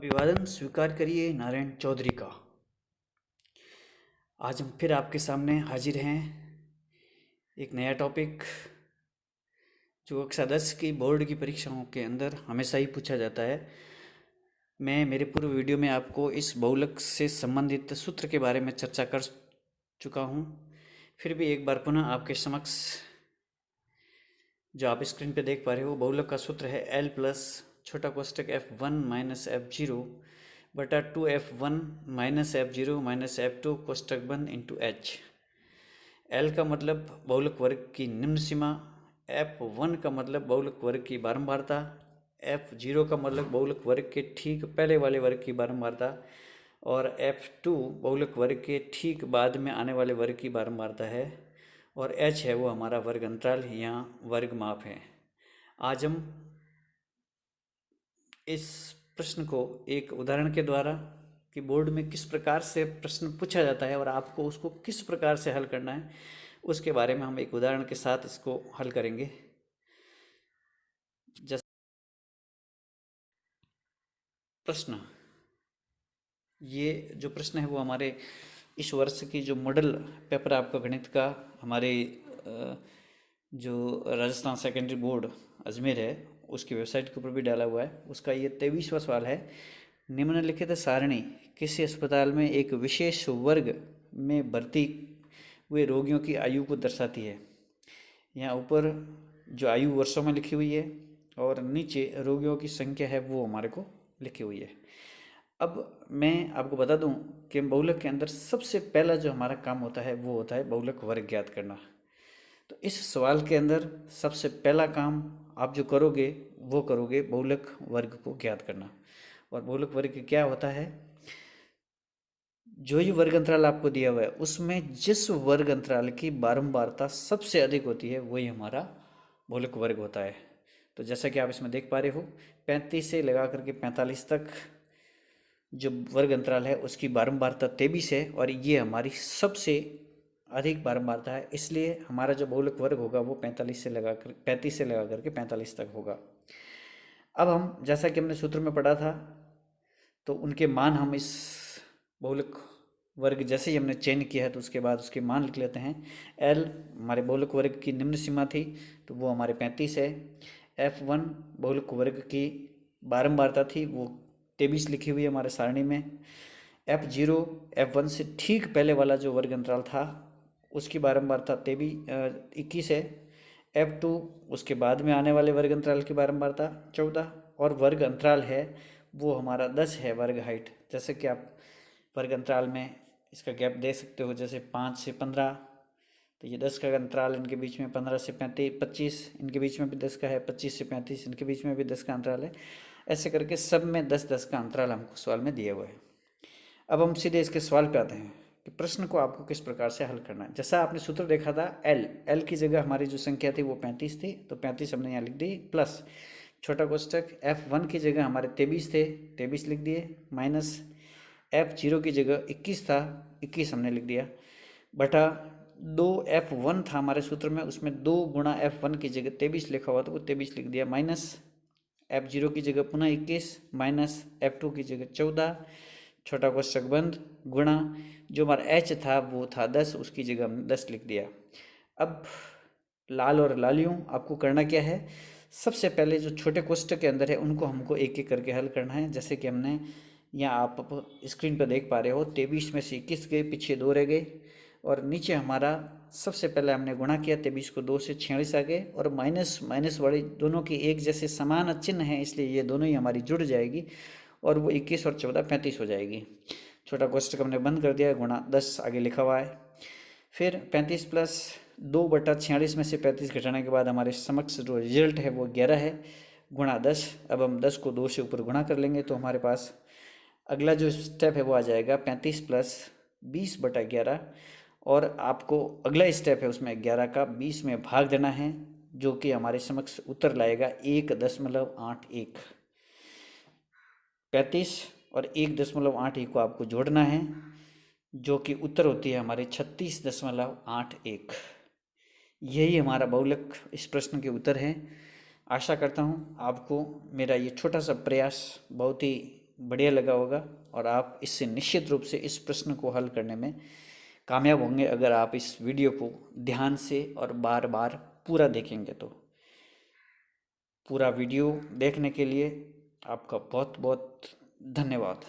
अभिवादन स्वीकार करिए नारायण चौधरी का। आज हम फिर आपके सामने हाजिर हैं। एक नया टॉपिक जो कक्षा 10 की बोर्ड की परीक्षाओं के अंदर हमेशा ही पूछा जाता है। मैं मेरे पूर्व वीडियो में आपको इस बहुलक से संबंधित सूत्र के बारे में चर्चा कर चुका हूँ। फिर भी एक बार पुनः आपके समक्ष जो आप स्क्रीन पे देख पा रहे हो, बहुलक का सूत्र है L प्लस छोटा कोष्टक F1 माइनस F0 बटा 2F1 minus F0 minus F2 कोष्टक बंद इंटू H। L का मतलब बहुलक वर्ग की निम्न सीमा, F1 का मतलब बहुलक वर्ग की बारंबारता, F0 का मतलब बहुलक वर्ग के ठीक पहले वाले वर्ग की बारंबारता और F2 बहुलक वर्ग के ठीक बाद में आने वाले वर्ग की बारंबारता है और H है वो हमारा वर्ग अंतराल या वर्ग माप है। आज हम इस प्रश्न को एक उदाहरण के द्वारा कि बोर्ड में किस प्रकार से प्रश्न पूछा जाता है और आपको उसको किस प्रकार से हल करना है उसके बारे में हम एक उदाहरण के साथ इसको हल करेंगे। जैसे प्रश्न, ये जो प्रश्न है वो हमारे इस वर्ष की जो मॉडल पेपर आपका गणित का हमारे जो राजस्थान सेकेंडरी बोर्ड अजमेर है उसकी वेबसाइट के ऊपर भी डाला हुआ है। उसका ये 23वां सवाल है। निम्नलिखित सारणी किसी अस्पताल में एक विशेष वर्ग में भर्ती हुए रोगियों की आयु को दर्शाती है। यहाँ ऊपर जो आयु वर्षों में लिखी हुई है और नीचे रोगियों की संख्या है वो हमारे को लिखी हुई है। अब मैं आपको बता दूं कि बहुलक के अंदर सबसे पहला जो हमारा काम होता है वो होता है बहुलक वर्ग ज्ञात करना। तो इस सवाल के अंदर सबसे पहला काम आप जो करोगे वो करोगे बहुलक वर्ग को ज्ञात करना। और बहुलक वर्ग क्या होता है, जो ये वर्ग अंतराल आपको दिया हुआ है उसमें जिस वर्ग अंतराल की बारंबारता सबसे अधिक होती है वही हमारा बहुलक वर्ग होता है। तो जैसा कि आप इसमें देख पा रहे हो 35 से लगा करके 45 तक जो वर्ग अंतराल है उसकी बारंबारता 23 है और ये हमारी सबसे अधिक बारंबारता है, इसलिए हमारा जो बहुलक वर्ग होगा वो 35 से लगा करके 45 तक होगा। अब हम जैसा कि हमने सूत्र में पढ़ा था तो उनके मान हम इस बहुलक वर्ग जैसे ही हमने चयन किया है तो उसके बाद उसके मान लिख लेते हैं। L हमारे बहुलक वर्ग की निम्न सीमा थी तो वो हमारे 35 है। F1 बहुलक वर्ग की बारंबारता थी वो 23 लिखी हुई है हमारे सारणी में। F0 F1 से ठीक पहले वाला जो वर्ग अंतराल था उसकी बारंबारता 21 है। F2 उसके बाद में आने वाले वर्ग अंतराल की बारंबारता 14 और वर्ग अंतराल है वो हमारा 10 है वर्ग हाइट। जैसे कि आप वर्ग अंतराल में इसका गैप दे सकते हो, जैसे 5 से 15 तो ये 10 का अंतराल इनके बीच में, 15 से 25 इनके बीच में भी 10 का है, 25 से 35 इनके बीच में भी 10 का अंतराल है। ऐसे करके सब में 10-10 का अंतराल हमको सवाल में दिया हुआ है। अब हम सीधे इसके सवाल पे आते हैं कि प्रश्न को आपको किस प्रकार से हल करना है। जैसा आपने सूत्र देखा था एल की जगह हमारी जो संख्या थी वो 35 थी तो 35 हमने यहाँ लिख दी, प्लस छोटा कोष्टक F1 की जगह हमारे 23 थे 23 लिख दिए, माइनस F0 की जगह 21 था 21 हमने लिख दिया, बटा 2F1 था हमारे सूत्र में उसमें 2 गुणा F1 की जगह 23 लिखा हुआ था वो 23 लिख दिया, माइनस F0 की जगह पुनः 21 माइनस F2 की जगह 14 छोटा कोष्टक बंद गुणा जो हमारा H था वो था 10 उसकी जगह हमने 10 लिख दिया। अब लाल और लालियों आपको करना क्या है, सबसे पहले जो छोटे कोष्टक के अंदर है उनको हमको एक एक करके हल करना है। जैसे कि हमने यहाँ आप स्क्रीन पर देख पा रहे हो 23 में से 21 गए, पीछे 2 रह गए और नीचे हमारा सबसे पहले हमने गुणा किया 23 को 2 से 46 आ गए और माइनस माइनस वाली दोनों की एक जैसे समान चिन्ह है इसलिए ये दोनों ही हमारी जुड़ जाएगी और वो 21 और 14 35 हो जाएगी। छोटा कोष्टक हमने बंद कर दिया, गुणा 10 आगे लिखा हुआ है। फिर 35 प्लस 2/46 में से 35 घटाने के बाद हमारे समक्ष जो रिजल्ट है वो 11 है, गुणा 10। अब हम 10 को 2 से ऊपर गुणा कर लेंगे तो हमारे पास अगला जो स्टेप है वो आ जाएगा 35 प्लस 20/11 और आपको अगला स्टेप है उसमें 11 का 20 में भाग देना है जो कि हमारे समक्ष उत्तर लाएगा 1.81। 35 और 1.81 को आपको जोड़ना है जो कि उत्तर होती है हमारे 36.81। यही हमारा बहुलक इस प्रश्न के उत्तर है। आशा करता हूँ आपको मेरा ये छोटा सा प्रयास बहुत ही बढ़िया लगा होगा और आप इससे निश्चित रूप से इस प्रश्न को हल करने में कामयाब होंगे अगर आप इस वीडियो को ध्यान से और बार बार पूरा देखेंगे। तो पूरा वीडियो देखने के लिए आपका बहुत बहुत धन्यवाद।